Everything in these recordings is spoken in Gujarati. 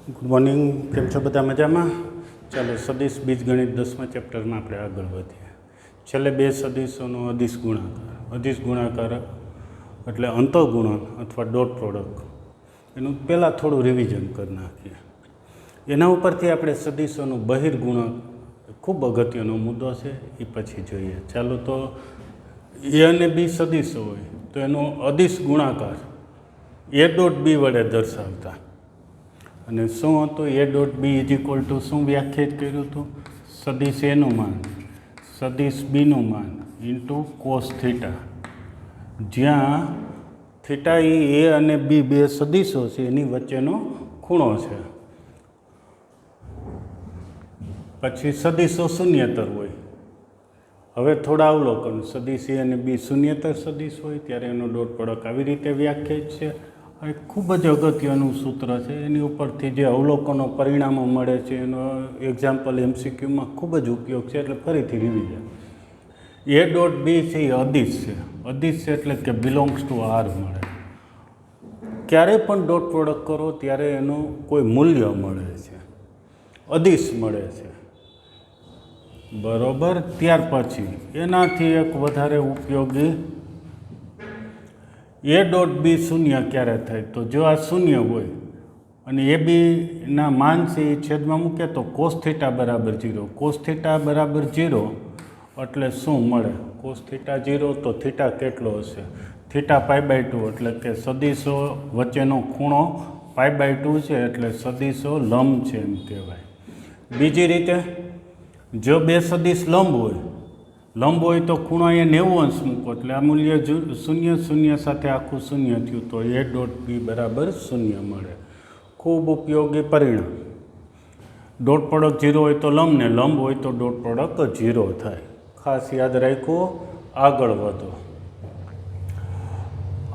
ગુડ મોર્નિંગ, કેમ છો બધા મજામાં? ચાલો સદીશ બીજગણિત 10મા ચેપ્ટરમાં આપણે આગળ વધીએ. છેલ્લે બે સદીશોનો અદિશ ગુણાકાર. અદિશ ગુણાકાર એટલે અંતઃગુણન અથવા ડોટ પ્રોડક્ટ. એનું પહેલાં થોડું રિવિઝન કરી નાખીએ. એના ઉપરથી આપણે સદીશોનું બહિર્ગુણક ખૂબ અગત્યનો મુદ્દો છે, એ પછી જોઈએ. ચાલો તો એ અને બી સદીશો હોય તો એનો અદિશ ગુણાકાર એ ડોટ બી વડે દર્શાવતા. અને શું હતું? A dot B is equal to શું વ્યાખ્યાયિત કર્યું હતું? સદીશ એનું માન સદીશ બીનું માન ઇન્ટુ કોસ થીટા, જ્યાં થીટા એ અને બી બે સદીશો છે એની વચ્ચેનો ખૂણો છે. પછી સદીશો શૂન્યતર હોય. હવે થોડા અવલોકન. સદીશ એ અને બી શૂન્યતર સદીશ હોય ત્યારે એનો ડોટ પ્રોડક્ટ આવી રીતે વ્યાખ્યાયિત છે. આ ખૂબ જ અગત્યનું સૂત્ર છે. એની ઉપરથી જે અવલોકનો પરિણામો મળે છે એનો એક્ઝામ્પલ એમસીક્યુમાં ખૂબ જ ઉપયોગ છે, એટલે ફરીથી રિવિઝન. એ ડોટ બી છે એ અદિશ છે. અદિશ છે એટલે કે બિલોંગ્સ ટુ આર મળે. ક્યારે પણ ડોટ પ્રોડક્ટ કરો ત્યારે એનું કોઈ મૂલ્ય મળે છે, અદિશ મળે છે, બરોબર. ત્યાર પછી એનાથી એક વધારે ઉપયોગી એ ડોટ બી શૂન્ય ક્યારે થાય? તો જો આ શૂન્ય હોય અને એ બીના માન છે એ છેદમાં મૂકે તો કોસ થીટા બરાબર 0. કોસ થીટા બરાબર 0 એટલે શું મળે? કોસ થીટા 0 તો થીટા કેટલો હશે? થીટા π/2, એટલે કે સદીશો વચ્ચેનો ખૂણો π/2 છે, એટલે સદીશો લંબ છે એમ કહેવાય. બીજી રીતે જો બે સદીશ લંબ હોય તો ખૂણો અહીંયા 90 અંશ મૂકો એટલે આ મૂલ્ય શૂન્ય શૂન્ય સાથે આખું શૂન્ય થયું, તો એ ડોટ બી બરાબર શૂન્ય મળે. ખૂબ ઉપયોગી પરિણામ. ડોટ પ્રોડક્ટ 0 હોય તો લંબને, લંબ હોય તો ડોટ પ્રોડક્ટ 0 થાય. ખાસ યાદ રાખવું. આગળ વધો.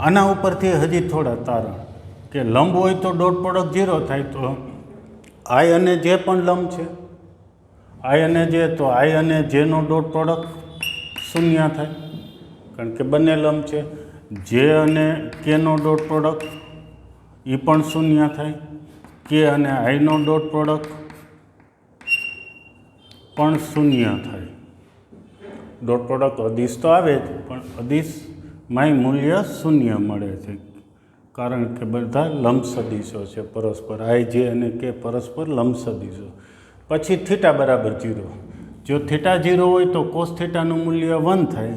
આના ઉપરથી હજી થોડા તારણ કે લંબ હોય તો ડોટ પ્રોડક્ટ 0 થાય, તો આઈ અને જે પણ લંબ છે, આઈ અને જે, તો આઈ અને જેનો ડોટ પ્રોડક્ટ શૂન્ય થાય, કારણ કે બંને લંબ છે. જે અને કેનો ડોટ પ્રોડક્ટ એ પણ શૂન્ય થાય. કે અને આઈનો ડોટ પ્રોડક્ટ પણ શૂન્ય થાય. ડોટ પ્રોડક્ટ અદિશ તો આવે જ, પણ અદિશમાંય મૂલ્ય શૂન્ય મળે છે, કારણ કે બધા લંબ સદીશો છે પરસ્પર. આઈ, જે અને કે પરસ્પર લંબ સદીશો. પછી થીટા બરાબર 0. જો થીટા 0 હોય તો કોસ થીટાનું મૂલ્ય 1 થાય.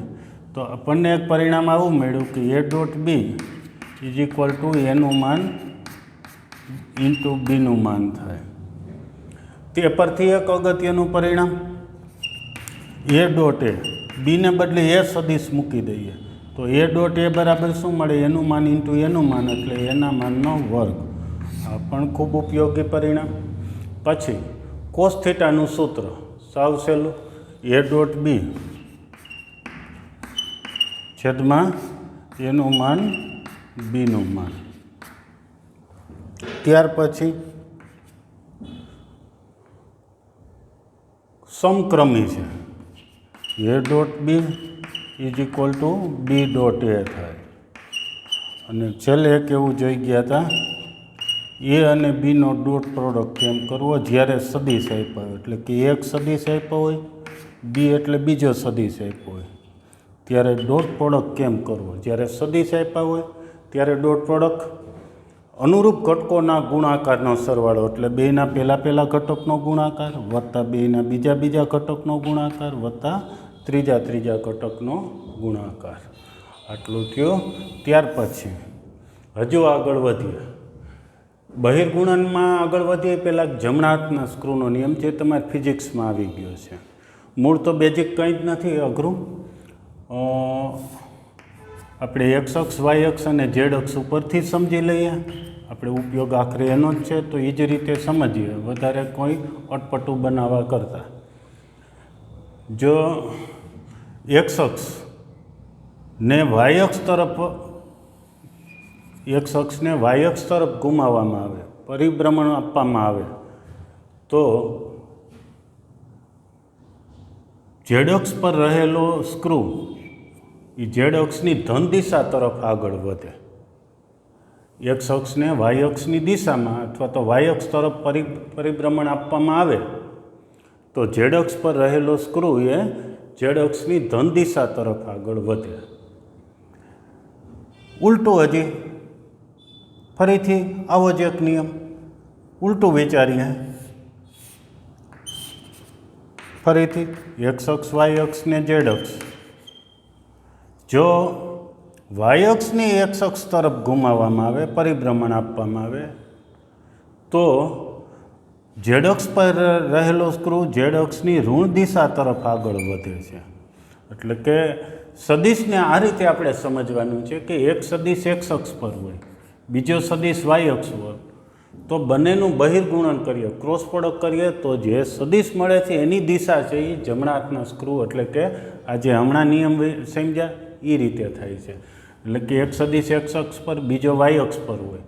તો આપણને એક પરિણામ આવું મળ્યું કે A dot B is equal to એનું માન ઇન્ટુ બીનું માન થાય. તે પરથી એક અગત્યનું પરિણામ, એ ડોટ એ બીને બદલે એ સદીશ મૂકી દઈએ તો એ ડોટ એ બરાબર શું મળે? એનું માન ઇન્ટુ એનું માન, એટલે એના માનનો વર્ગ. આ પણ ખૂબ ઉપયોગી પરિણામ. પછી કોસ થીટાનું સૂત્ર સાવ સહેલું. એ ડોટ બી છેદમાં એનું માન બીનું માન. ત્યાર પછી સમક્રમી છે. A dot B is equal to B dot A થાય. અને છેલ્લે એક એવું જોઈ ગયા હતા, એ અને બીનો ડોટ પ્રોડક્ટ કેમ કરવો? જ્યારે સદીશ આપ્યો હોય, એટલે કે એક સદીશ આપ્યો હોય, બી એટલે બીજો સદીશ આપ્યો હોય, ત્યારે ડોટ પ્રોડક્ટ કેમ કરવો? જ્યારે સદીશ આપ્યા હોય ત્યારે ડોટ પ્રોડક્ટ અનુરૂપ ઘટકોના ગુણાકારનો સરવાળો, એટલે બેના પહેલા ઘટકનો ગુણાકાર વત્તા બેના બીજા ઘટકનો ગુણાકાર વત્તા ત્રીજા ઘટકનો ગુણાકાર. આટલું થયું. ત્યાર પછી હજુ આગળ વધીએ. બહિર્ગુણનમાં આગળ વધીએ પહેલાં જમણા હાથના સ્ક્રૂનો નિયમ જે તમારે ફિઝિક્સમાં આવી ગયો છે. મૂળ તો બેઝિક કંઈ જ નથી, અઘરું. આપણે એક્સ અક્ષ, વાય અક્ષ અને ઝેડ અક્ષ ઉપરથી સમજી લઈએ. આપણે ઉપયોગ આખરે એનો જ છે, તો એ જ રીતે સમજીએ, વધારે કોઈ અટપટું બનાવવા કરતાં. જો એક્સ અક્ષ ને વાય અક્ષ તરફ ઘુમાવવામાં આવે, પરિભ્રમણ આપવામાં આવે, તો ઝેડ અક્ષ પર રહેલો સ્ક્રૂ એ ઝેડ અક્ષની ધન દિશા તરફ આગળ વધે. એક્સ અક્ષને વાય અક્ષની દિશામાં અથવા તો વાય અક્ષ તરફ પરિભ્રમણ આપવામાં આવે તો ઝેડ અક્ષ પર રહેલો સ્ક્રૂ એ ઝેડ અક્ષની ધન દિશા તરફ આગળ વધે. ઉલટું હજી ફરીથી આવો જ એક નિયમ ઉલટું વિચારીએ. ફરીથી એક્સ અક્ષ વાય અક્ષ ને ઝેડ અક્ષ, જો વાય અક્ષની એક્સ અક્ષ તરફ ઘુમાવવામાં આવે, પરિભ્રમણ આપવામાં આવે તો ઝેડ અક્ષ પર રહેલો સ્ક્રૂ ઝેડ અક્ષની ઋણ દિશા તરફ આગળ વધે છે. એટલે કે સદિશને આ રીતે આપણે સમજવાનું છે કે એક સદિશ એક્સ અક્ષ પર હોય, બીજો સદિશ વાય અક્ષ હોય, તો બંનેનું બહિર્ગુણન કરીએ, ક્રોસ પ્રોડક્ટ કરીએ તો જે સદિશ મળે છે એની દિશા છે એ જમણા હાથના સ્ક્રૂ, એટલે કે આ જે હમણાં નિયમ સમજ્યા એ રીતે થાય છે. એટલે કે એક સદિશ એક્સ અક્ષ પર, બીજો વાય અક્ષ પર હોય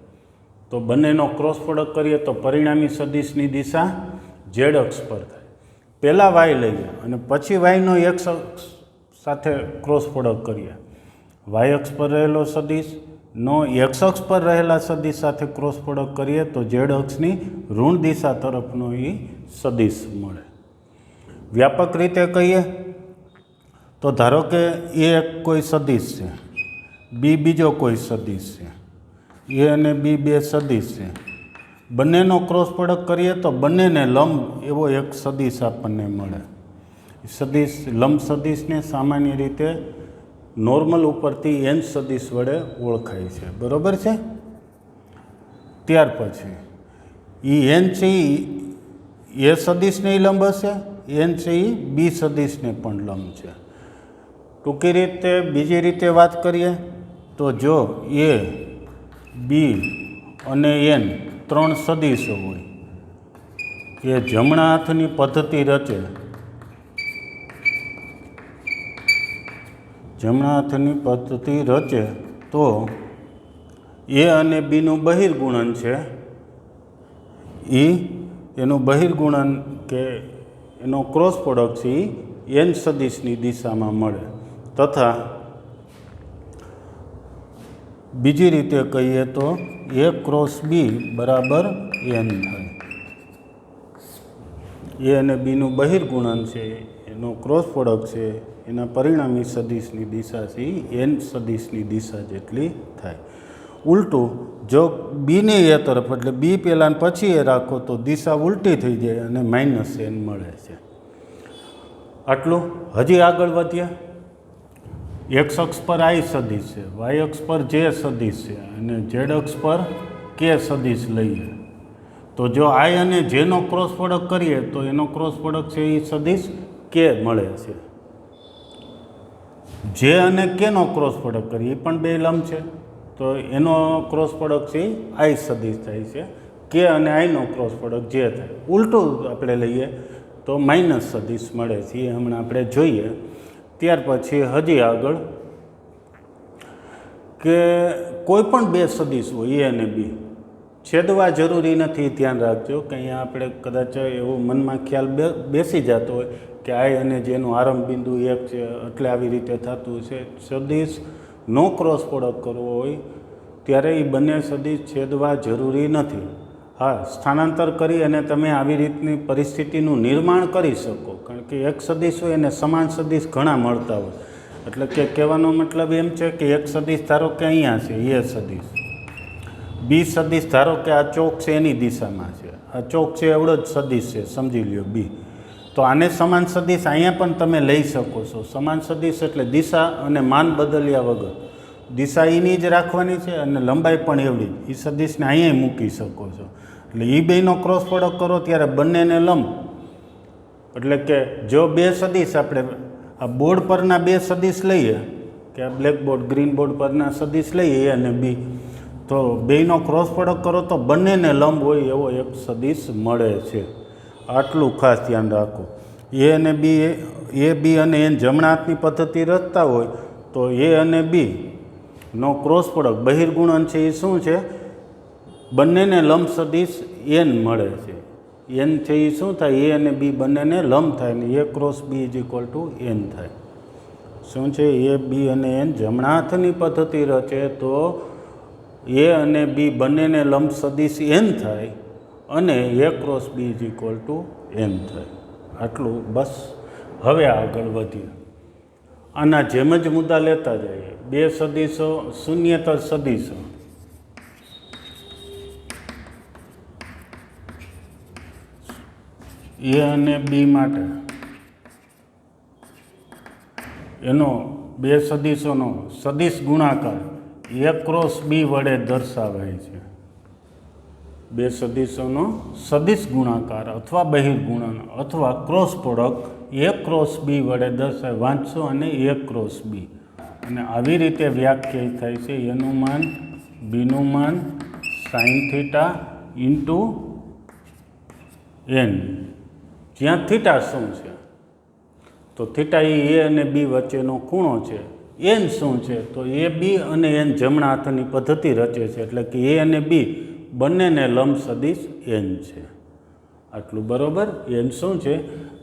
તો બંનેનો ક્રોસ પ્રોડક્ટ કરીએ તો પરિણામી સદિશની દિશા ઝેડ અક્ષ પર થાય. પહેલાં વાય લઈએ અને પછી વાયનો એક્સ અક્ષ સાથે ક્રોસ પ્રોડક્ટ કરીએ. વાય અક્ષ પર રહેલો સદિશનો એક્સ અક્ષ પર રહેલા સદિશ સાથે ક્રોસ પ્રોડક્ટ કરીએ તો ઝેડ અક્ષની ઋણ દિશા તરફનો એ સદિશ મળે. વ્યાપક રીતે કહીએ તો ધારો કે એ એક કોઈ સદિશ છે, બી બીજો કોઈ સદિશ છે, એ અને બી બે સદિશ છે, બંનેનો ક્રોસ પ્રોડક્ટ કરીએ તો બંનેને લંબ એવો એક સદિશ આપણને મળે. સદિશ લંબ સદિશને સામાન્ય રીતે નોર્મલ ઉપરથી એન સદિશ વડે ઓળખાય છે. બરાબર છે? ત્યાર પછી એ એન છે એ સદિશને લંબ હશે, એન છે એ બી સદિશને પણ લંબ છે. ટૂંકી રીતે બીજી રીતે વાત કરીએ તો જો એ બી અને એન ત્રણ સદિશો હોય, એ જમણા હાથની પદ્ધતિ રચે, જમણા હાથની પદ્ધતિ રચે તો એ અને બીનું બહિર્ગુણન છે એનું બહિર્ગુણન કે એનો ક્રોસ પ્રોડક્ટ છે એ એન સદિશની દિશામાં મળે. તથા બીજી રીતે કહીએ તો એ ક્રોસ બી બરાબર એન થાય. એ અને બીનું બહિર્ગુણન છે, એનો ક્રોસ પ્રોડક્ટ છે, એના પરિણામી સદિશની દિશા છે એન સદિશની દિશા જેટલી થાય. ઉલટું જો બીને એ તરફ એટલે બી પહેલાં પછી એ રાખો તો દિશા ઉલટી થઈ જાય અને માઇનસ એન મળે છે. આટલું. હજી આગળ વધીએ. એક્સ અક્ષ પર આઈ સદિશ છે, વાય અક્ષ પર જે સદિશ છે અને ઝેડ અક્ષ પર કે સદિશ લઈએ તો જો આઈ અને જેનો ક્રોસ પ્રોડક્ટ કરીએ તો એનો ક્રોસ પ્રોડક્ટ છે એ સદિશ કે મળે છે. જે અને કેનો ક્રોસ પ્રોડક્ટ કરીએ એ પણ બે લંબ છે તો એનો ક્રોસ પ્રોડક્ટ છે એ આઈ સદિશ થાય છે. કે અને આઈનો ક્રોસ પ્રોડક્ટ જે થાય. ઉલટું આપણે લઈએ તો માઇનસ સદિશ મળે છે, એ હમણાં આપણે જોઈએ. ત્યાર પછી હજી આગળ કે કોઈ પણ બે સદિશ હોય એ અને બી, છેદવા જરૂરી નથી, ધ્યાન રાખજો કે અહીંયા આપણે કદાચ એવો મનમાં ખ્યાલ બેસી જતો હોય કે આઈ અને જેનું આરંભ બિંદુ એક છે એટલે આવી રીતે થતું છે. સદિશનો ક્રોસ પ્રોડક્ટ કરવો હોય ત્યારે એ બંને સદિશ છેદવા જરૂરી નથી. હા, સ્થાનાંતર કરી અને તમે આવી રીતની પરિસ્થિતિનું નિર્માણ કરી શકો, કારણ કે એક સદિશ હોય એને સમાન સદિશ ઘણા મળતા હોય. એટલે કે કહેવાનો મતલબ એમ છે કે એક સદિશ ધારો કે અહીંયા છે એ સદિશ, બી સદિશ ધારો કે આ ચોક છે એની દિશામાં છે, આ ચોક છે એવડો જ સદિશ છે સમજી લ્યો બી, તો આને સમાન સદિશ અહીંયા પણ તમે લઈ શકો છો. સમાન સદિશ એટલે દિશા અને માન બદલ્યા વગર દિશા એની જ રાખવાની છે અને લંબાઈ પણ એવડી જ. એ સદિશને અહીંયા મૂકી શકો છો. એટલે એ બેનો ક્રોસ પ્રોડક્ટ કરો ત્યારે બંનેને લંબ, એટલે કે જો બે સદિશ આપણે આ બોર્ડ પરના બે સદિશ લઈએ કે આ બ્લેકબોર્ડ ગ્રીન બોર્ડ પરના સદિશ લઈએ એ અને બી, તો બેનો ક્રોસ પ્રોડક્ટ કરો તો બંનેને લંબ હોય એવો એક સદિશ મળે છે. આટલું ખાસ ધ્યાન રાખો. એ અને બી, એ બી અને એન જમણા હાથની પદ્ધતિ રચતા હોય તો એ અને બી નો ક્રોસ પ્રોડક્ટ બહિર્ગુણન છે એ શું છે? બંનેને લંબ સદિશ એન મળે છે. એન છે એ શું થાય? એ અને બી બંનેને લંબ થાય ને A cross B is equal to N થાય. શું છે? એ બી અને એન જમણા હાથની પદ્ધતિ રચે તો એ અને બી બંનેને લંબ સદિશ n થાય અને a cross b is equal two n થાય. આટલું બસ. હવે આગળ વધીએ. આના જેમ જ મુદ્દા લેતા જઈએ. બે સદિશો, શૂન્યેતર સદિશો. એ અને બી માટે એનો બે સદિશોનો સદિશ ગુણાકાર એ ક્રોસ બી વડે દર્શાવાય છે. બે સદિશોનો સદિશ ગુણાકાર અથવા બહિર્ગુણન અથવા ક્રોસ પ્રોડક્ટ એ ક્રોસ બી વડે દર્શાવાય. વાંચશો અને એ ક્રોસ બી, અને આવી રીતે વ્યાખ્યાયિત થાય છે. એનું માન બીનું માન સાઇન થીટા ઇન્ટુ એન, જ્યાં થીટા શું છે? તો થીટા એ અને બી વચ્ચેનો ખૂણો છે. એન શું છે? તો એ બી અને એન જમણા હાથની પદ્ધતિ રચે છે, એટલે કે એ અને બી બંનેને લંબ સદિશ એન છે. આટલું બરાબર. એન શું છે?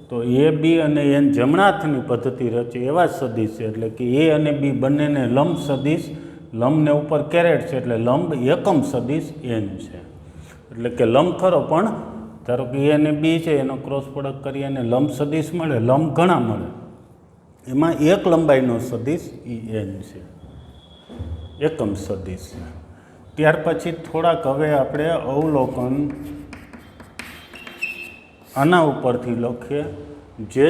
તો એ બી અને એન જમણા હાથની પદ્ધતિ રચે એવા સદિશ છે, એટલે કે એ અને બી બંનેને લંબ સદિશ, લંબને ઉપર કેરેટ છે એટલે લંબ એકમ સદિશ એન છે. એટલે કે લંબ ખરો, પણ ધારો કે એ અને બી છે એનો ક્રોસ પ્રોડક્ટ કરી અને લંબ સદિશ મળે. લંબ ઘણા મળે, એમાં એક લંબાઈનો સદિશ એ એન છે, એકમ સદિશ છે. ત્યાર પછી થોડાક હવે આપણે અવલોકન આના ઉપરથી લખીએ.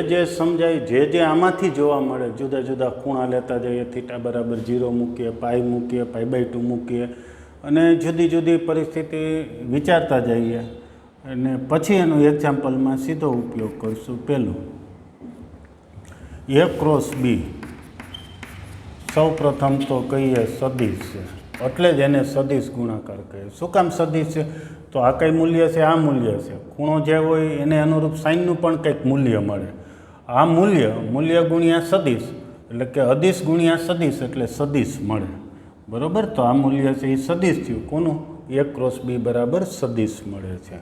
જે સમજાય, જે આમાંથી જોવા મળે, જુદા જુદા ખૂણા લેતા જઈએ. થીટા બરાબર 0 મૂકીએ, પાઈ મૂકીએ, π/2 મૂકીએ, અને જુદી જુદી પરિસ્થિતિ વિચારતા જઈએ, અને પછી એનું એક્ઝામ્પલમાં સીધો ઉપયોગ કરીશું. પહેલું એ ક્રોસ બી, સૌ પ્રથમ તો કહીએ સદિશ છે, એટલે જ એને સદિશ ગુણાકાર કહે. શું કામ સદિશ છે? તો આ કંઈ મૂલ્ય છે, આ મૂલ્ય છે. ખૂણો જે હોય એને અનુરૂપ સાઇનનું પણ કંઈક મૂલ્ય મળે. આ મૂલ્ય ગુણ્યા સદિશ, એટલે કે અદિશ ગુણ્યા સદિશ એટલે સદિશ મળે. બરાબર. તો આ મૂલ્ય છે એ સદિશ થયું. કોનું? એ ક્રોસ બી બરાબર સદિશ મળે છે.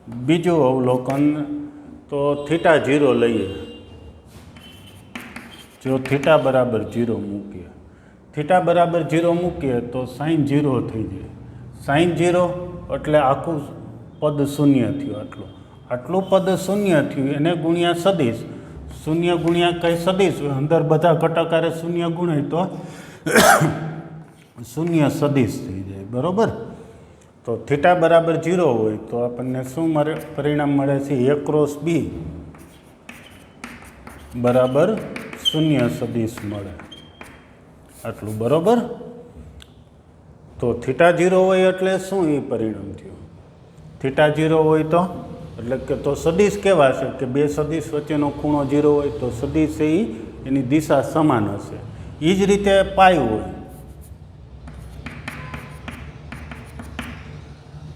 બીજું અવલોકન તો થીટા 0 લઈએ. જો થીટા બરાબર 0 મૂકીએ, થીટા બરાબર 0 મૂકીએ તો સાઇન 0 થઈ જાય. સાઇન 0 એટલે આખું પદ શૂન્ય થયું. આટલું પદ શૂન્ય થયું, એને ગુણ્યા સદિશ. શૂન્ય ગુણ્યા કંઈ સદિશ હોય, અંદર બધા ઘટકારે શૂન્ય ગુણાય તો શૂન્ય સદિશ થઈ જાય. બરાબર. તો થીટા બરાબર 0 હોય તો આપણને શું મળે? પરિણામ મળે છે એ ક્રોસ બી બરાબર શૂન્ય સદિશ મળે. આટલું બરાબર. તો થીટા 0 હોય એટલે શું એ પરિણામ થયું? થીટા 0 હોય તો એટલે કે તો સદિશ કેવા છે? કે બે સદિશ વચ્ચેનો ખૂણો 0 હોય તો સદિશ એની દિશા સમાન હશે. એ જ રીતે પાઈ હોય,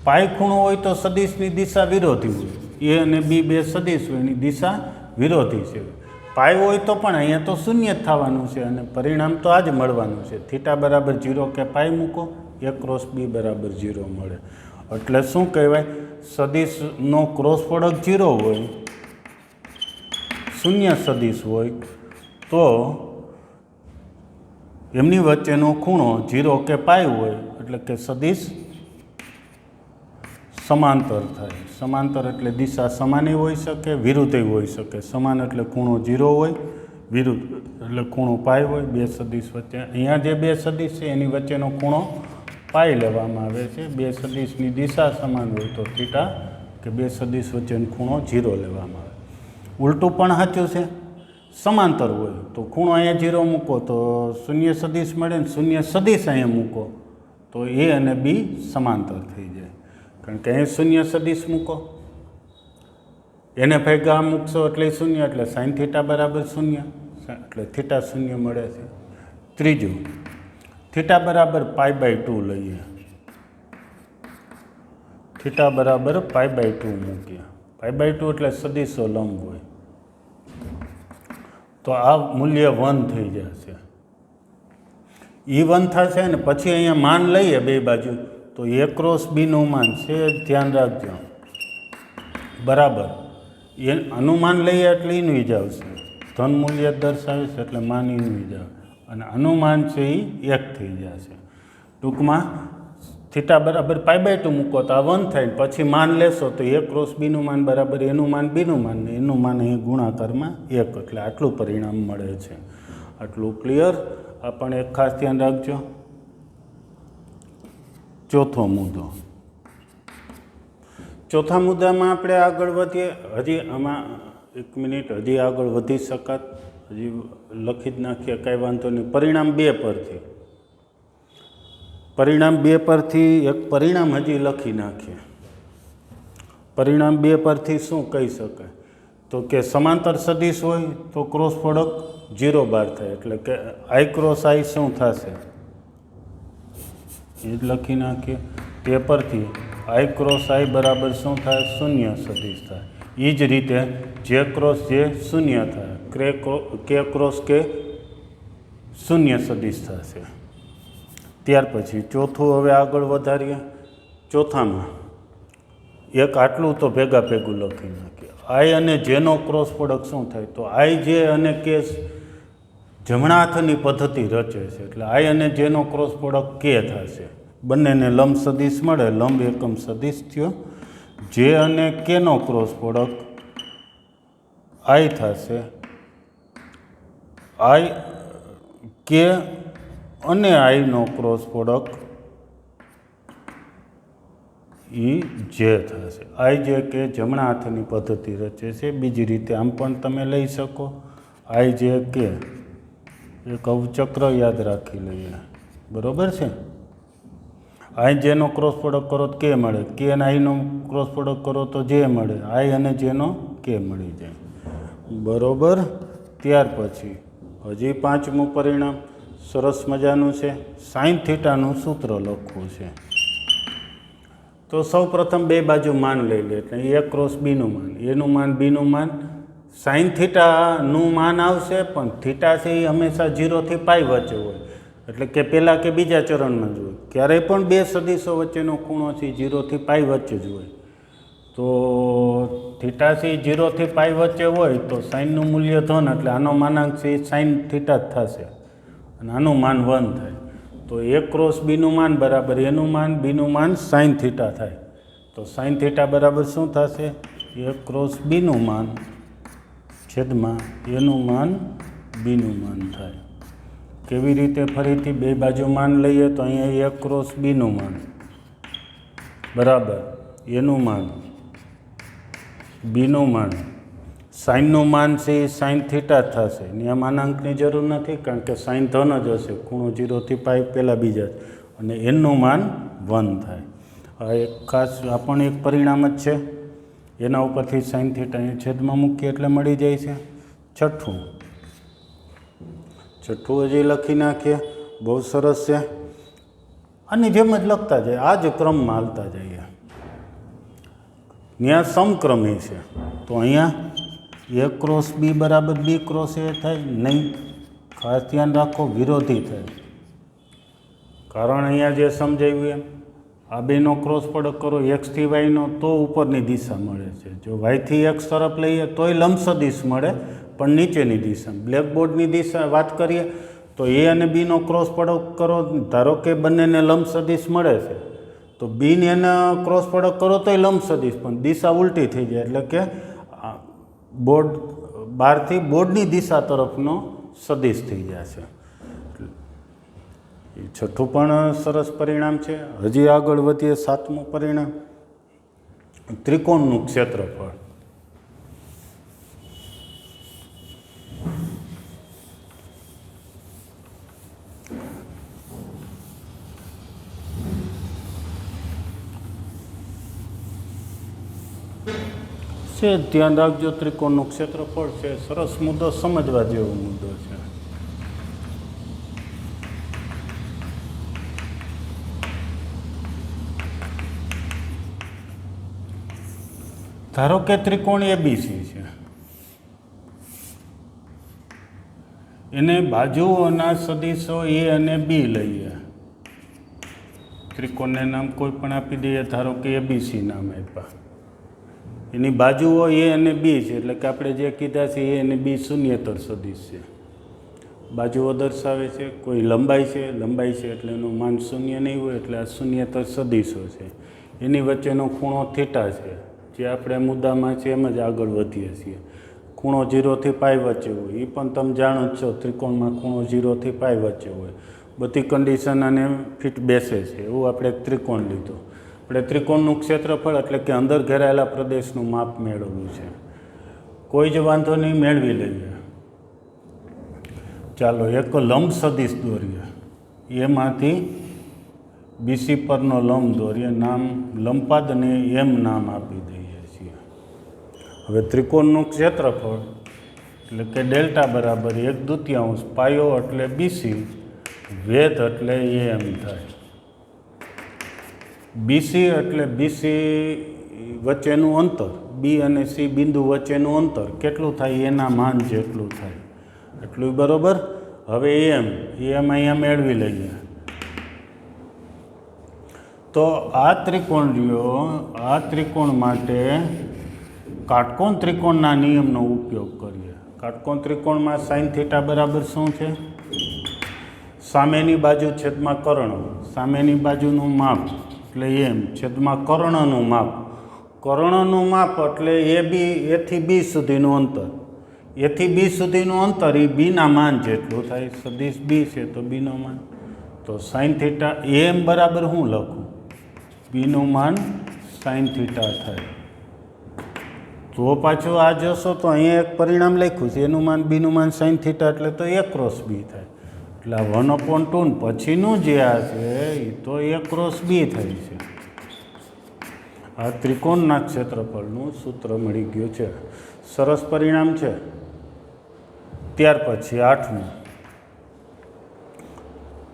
પાઈ ખૂણો હોય તો સદિશની દિશા વિરોધી હોય. એ અને બી બે સદિશ હોય, એની દિશા વિરોધી છે. પાઈ હોય તો પણ અહીંયા તો શૂન્ય જ થવાનું છે, અને પરિણામ તો આ જ મળવાનું છે. થીટા બરાબર 0 કે પાઈ મૂકો, એ ક્રોસ બી બરાબર 0 મળે. એટલે શું કહેવાય? સદિશનો ક્રોસ પ્રોડક્ટ 0 હોય, શૂન્ય સદિશ હોય, તો એમની વચ્ચેનો ખૂણો 0 કે પાઈ હોય, એટલે કે સદિશ સમાંતર થાય. સમાંતર એટલે દિશા સમાન હોઈ શકે, વિરુદ્ધ હોઈ શકે. સમાન એટલે ખૂણો 0 હોય, વિરુદ્ધ એટલે ખૂણો પાઈ હોય. બે સદિશ વચ્ચે, અહીંયા જે બે સદિશ છે એની વચ્ચેનો ખૂણો પાઈ લેવામાં આવે છે. બે સદિશની દિશા સમાન હોય તો થીટા, કે બે સદિશ વચ્ચેનો ખૂણો 0 લેવામાં આવે. ઉલટું પણ સાચું છે. સમાંતર હોય તો ખૂણો અહીંયા 0 મૂકો તો શૂન્ય સદિશ મળે, ને શૂન્ય સદિશ અહીંયા મૂકો તો એ અને બી સમાંતર થઈ જાય. કારણ કે અહીં શૂન્ય સદિશ મૂકો, એને ભેગા મૂકશો એટલે શૂન્ય, એટલે સાઇન થીટા બરાબર શૂન્ય, એટલે થીટા શૂન્ય મળે છે. ત્રીજું, થીટા બરાબર π/2 લઈએ. થીટા બરાબર π/2 મૂકીએ. π/2 એટલે સદિશો લંબ હોય, તો આ મૂલ્ય 1 થઈ જશે. એ 1 થશે ને પછી અહીંયા માન લઈએ બે બાજુ, તો એ ક્રોસ બીનું માન છે, ધ્યાન રાખજો, બરાબર એ અનુમાન લઈએ એટલે એનું જ આવશે. ધન મૂલ્ય દર્શાવે છે એટલે માન એનું જ આવે, અને અનુમાન છે એ 1 થઈ જશે. ટૂંકમાં થીટા બરાબર π/2 મૂકો તો આ 1 થાય, પછી માન લેશો તો a ક્રોસ બીનું માન બરાબર એનું માન બીનું માન ને એનું માન અહીં ગુણાકારમાં 1, એટલે આટલું પરિણામ મળે છે. આટલું ક્લિયર. આ પણ એક ખાસ ધ્યાન રાખજો. ચોથો મુદ્દો. ચોથા મુદ્દામાં આપણે આગળ વધીએ. હજી આમાં 1 મિનિટ, હજી આગળ વધી શકાત, હજી લખી જ નાખીએ, કાંઈ વાંધો નહીં. પરિણામ 2 પરથી એક પરિણામ હજી લખી નાખીએ. પરિણામ 2 પરથી શું કહી શકાય? તો કે સમાંતર સદિશ હોય તો ક્રોસ પ્રોડક્ટ 0 બાર થાય, એટલે કે I ક્રોસ I શું થશે એ જ લખી નાખીએ. તે પરથી I ક્રોસ I બરાબર શું થાય? શૂન્ય સદિશ થાય. એ જ રીતે જે ક્રોસ જે શૂન્ય થાય, કે ક્રોસ કે શૂન્ય સદિશ થશે. ત્યાર પછી ચોથું હવે આગળ વધારીએ. ચોથામાં એક આટલું તો ભેગું લખી નાખીએ. I અને જેનો ક્રોસ પ્રોડક્ટ શું થાય? તો I જે અને કે જમણા હાથની પદ્ધતિ રચે છે, એટલે I અને જેનો ક્રોસ પ્રોડક્ટ કે થશે. બંનેને લંબ સદિશ મળે, લંબ એકમ સદિશ થયો. જે અને કેનો ક્રોસ પ્રોડક્ટ I થશે. I કે અને I નો ક્રોસ પ્રોડક્ટ એ જે થશે. I જે કે જમણા હાથની પદ્ધતિ રચે છે. બીજી રીતે આમ પણ તમે લઈ શકો. I જે કે એક અવચક્ર યાદ રાખી લઈએ, બરાબર છે. I જેનો ક્રોસ પ્રોડક્ટ કરો તો કે મળે, કે અને I નો ક્રોસ પ્રોડક્ટ કરો તો જે મળે. I અને જેનો કે મળી જાય, બરાબર. ત્યાર પછી હજી પાંચમું પરિણામ સરસ મજાનું છે. સાઇન થીટાનું સૂત્ર લખવું છે. તો સૌ પ્રથમ બે બાજુ માન લઈ લે, એટલે a ક્રોસ બીનું માન, એનું માન બીનું માન. સાઇન થીટાનું માન આવશે, પણ થીટા છે એ હંમેશા 0 થી π વચ્ચે હોય, એટલે કે પહેલાં કે બીજા ચરણમાં જ હોય. ક્યારેય પણ બે સદિશો વચ્ચેનો ખૂણો છે 0 થી π વચ્ચે જ હોય. તો થીટા છે 0 થી π વચ્ચે હોય તો સાઇનનું મૂલ્ય ધન, એટલે આનો માનાંક છે એ સાઇન થીટા જ થશે, અને આનું માન 1 થાય. તો a ક્રોસ બીનું માન બરાબર એનું માન બીનું માન સાઇન થીટા થાય. તો સાઇન થીટા બરાબર શું થશે? a ક્રોસ બીનું માન છેદમાં એનું માન બીનું માન થાય. કેવી રીતે? ફરીથી બે બાજુ માન લઈએ તો અહીંયા a ક્રોસ બીનું માન બરાબર એનું માન બીનું માન, સાઇનનું માન છે એ સાઇન થીટા જ થશે. ત્યાં માનાંકની જરૂર નથી, કારણ કે સાઇન ધન જ હશે, ખૂણો 0 થી π પહેલાં બીજા જ, અને એનું માન 1 થાય. આ એક ખાસ આ પણ એક પરિણામ જ છે. એના ઉપરથી સાઇન થીટા અહીંયા છેદમાં મૂકીએ એટલે મળી જાય છે. છઠ્ઠું હજી લખી નાખીએ. બહુ સરસ છે. આની જેમ જ લખતા જાય, આ જ ક્રમમાં હાલતા જઈએ. ત્યાં સમક્રમી છે, તો અહીંયા a ક્રોસ બી બરાબર b ક્રોસ a થાય નહીં. ખાસ ધ્યાન રાખો, વિરોધી થાય. કારણ અહીંયા જે સમજાવ્યું એમ, આ બેનો ક્રોસ પ્રોડક્ટ કરો x થી y નો તો ઉપરની દિશા મળે છે. જો y થી x તરફ લઈએ તોય લંબ સદિશ મળે, પણ નીચેની દિશા. બ્લેકબોર્ડની દિશા વાત કરીએ તો a અને b નો ક્રોસ પ્રોડક્ટ કરો, ધારો કે બંનેને લંબ સદિશ મળે છે, તો બી ને એના ક્રોસ પ્રોડક્ટ કરો તોય લંબ સદિશ, પણ દિશા ઉલટી થઈ જાય, એટલે કે બોર્ડ બહારથી બોર્ડની દિશા તરફનો સદિશ થઈ જશે. એ છઠ્ઠું પણ સરસ પરિણામ છે. હજી આગળ વધીએ. સાતમું પરિણામ ત્રિકોણનું ક્ષેત્રફળ. છે ધ્યાન રાખજો, ત્રિકોણનું ક્ષેત્રફળ છે. સરસ મુદ્દો, સમજવા જેવો મુદ્દો છે. ધારો કે ત્રિકોણ એબીસી છે, એને બાજુઓના સદિશો a અને b લઈએ. ત્રિકોણને નામ કોઈ પણ આપી દઈએ, ધારો કે એબીસી નામ આપ્યા. એની બાજુઓ a અને b છે, એટલે કે આપણે જે કીધા છે a અને b શૂન્યેતર સદિશ છે, બાજુઓ દર્શાવે છે, કોઈ લંબાઈ છે એટલે એનું માન શૂન્ય નહીં હોય, એટલે આ શૂન્યતર સદીશો છે. એની વચ્ચેનો ખૂણો થીટા છે, જે આપણે મુદ્દામાં છે એમ જ આગળ વધીએ છીએ. ખૂણો 0 થી પાઈ વચ્ચે હોય, એ પણ તમે જાણો જ છો, ત્રિકોણમાં ખૂણો 0 થી પાઈ વચ્ચે હોય. બધી કન્ડિશન અને ફિટ બેસે છે. એવું આપણે એક ત્રિકોણ લીધું. આપણે ત્રિકોણનું ક્ષેત્રફળ એટલે કે અંદર ઘેરાયેલા પ્રદેશનું માપ મેળવવું છે. કોઈ જ વાંધો નહીં, મેળવી લઈએ. ચાલો એક લંબ સદિશ દોરીએ. એમાંથી બીસી પરનો લંબ દોરીએ. નામ લંપાદને એમ નામ આપી દઈએ છીએ. હવે ત્રિકોણનું ક્ષેત્રફળ એટલે કે ડેલ્ટા બરાબર 1/2 પાયો એટલે બીસી, વેધ એટલે એમ થાય. બીસી એટલે બીસી વચ્ચેનું અંતર, બી અને સી બિંદુ વચ્ચેનું અંતર કેટલું થાય? એના માન જેટલું થાય એટલું, બરાબર. હવે એમ અહીંયા મેળવી લઈએ. તો આ ત્રિકોણ રહ્યો, આ ત્રિકોણ માટે કાટકોણ ત્રિકોણના નિયમનો ઉપયોગ કરીએ. કાટકોણ ત્રિકોણમાં સાઇન થીટા બરાબર શું છે? સામેની બાજુ છેદમાં કર્ણ, સામેની બાજુનું માપ એટલે એમ છેદમાં કર્ણનું માપ. કર્ણનું માપ એટલે એથી બી સુધીનું અંતર. એથી બી સુધીનું અંતર એ બીના માન જેટલું થાય. સદિશ બી છે તો બીનું માન. તો સાઇન થીટા એમ બરાબર હું લખું? બીનું માન સાઇન થીટા થાય. તો પાછું આ જોશો તો અહીંયા એક પરિણામ લખ્યું છે, એનું માન બીનું માન સાઇન થીટા એટલે તો A ક્રોસ બી થાય. એટલે 1/2 પછીનું જે આ છે એ તો A ક્રોસ બી થાય છે. આ ત્રિકોણના ક્ષેત્રફળનું સૂત્ર મળી ગયું છે. સરસ પરિણામ છે. ત્યાર પછી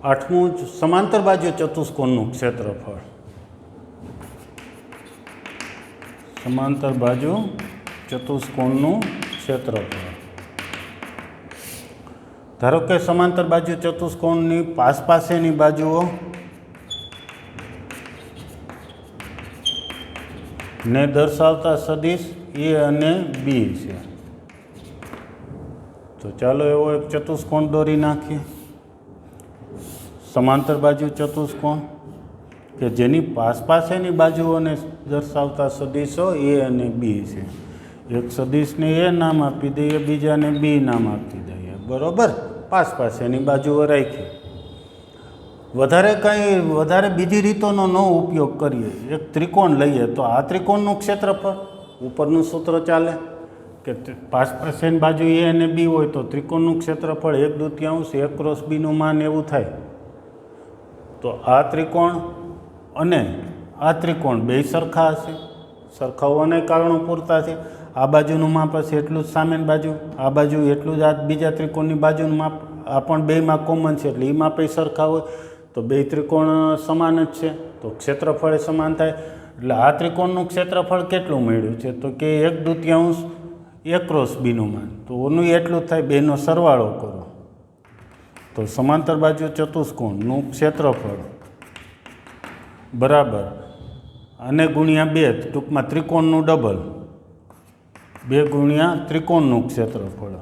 આઠમું સમાંતર બાજુ ચતુષ્કોણનું ક્ષેત્રફળ. સમાંતર બાજુ ચતુષ્કોણનું ક્ષેત્રફળ. ધારો કે સમાંતર બાજુ ચતુષ્કોણની પાસેની બાજુઓ ને દર્શાવતા સદિશ એ અને બી છે. તો ચાલો એવો એક ચતુષ્કોણ દોરી નાખીએ. સમાંતર બાજુ ચતુષ્કોણ કે જેની પાસેની બાજુઓને દર્શાવતા સદિશો એ અને બી છે. એક સદિશને એ નામ આપી દઈએ, બીજાને બી નામ આપી દઈએ, બરાબર. પાસેની બાજુઓ રાખી. વધારે બીજી રીતોનો ન ઉપયોગ કરીએ. એક ત્રિકોણ લઈએ તો આ ત્રિકોણનું ક્ષેત્રફળ ઉપરનું સૂત્ર ચાલે કે પાસેની બાજુ એ અને બી હોય તો ત્રિકોણનું ક્ષેત્રફળ 1/2 A ક્રોસ બીનું માન એવું થાય. તો આ ત્રિકોણ અને આ ત્રિકોણ બે સરખા હશે. સરખા હોવાના કારણો પૂરતા છે. આ બાજુનું માપ હશે એટલું જ સામેની બાજુ, આ બાજુ એટલું જ આ બીજા ત્રિકોણની બાજુનું માપ. આ પણ બેમાં કોમન છે એટલે એ માપે સરખા હોય તો બે ત્રિકોણ સમાન જ છે, તો ક્ષેત્રફળ સમાન થાય. એટલે આ ત્રિકોણનું ક્ષેત્રફળ કેટલું મળ્યું છે? તો કે 1/2 A ક્રોસ બીનું માન. તો ઓનું એટલું જ થાય, બેનો સરવાળો કરો તો સમાંતર બાજુ ચતુષ્કોણનું ક્ષેત્રફળ બરાબર અને ગુણ્યા 2, ટૂંકમાં ત્રિકોણનું ડબલ, 2 ગુણ્યા ત્રિકોણનું ક્ષેત્રફળ.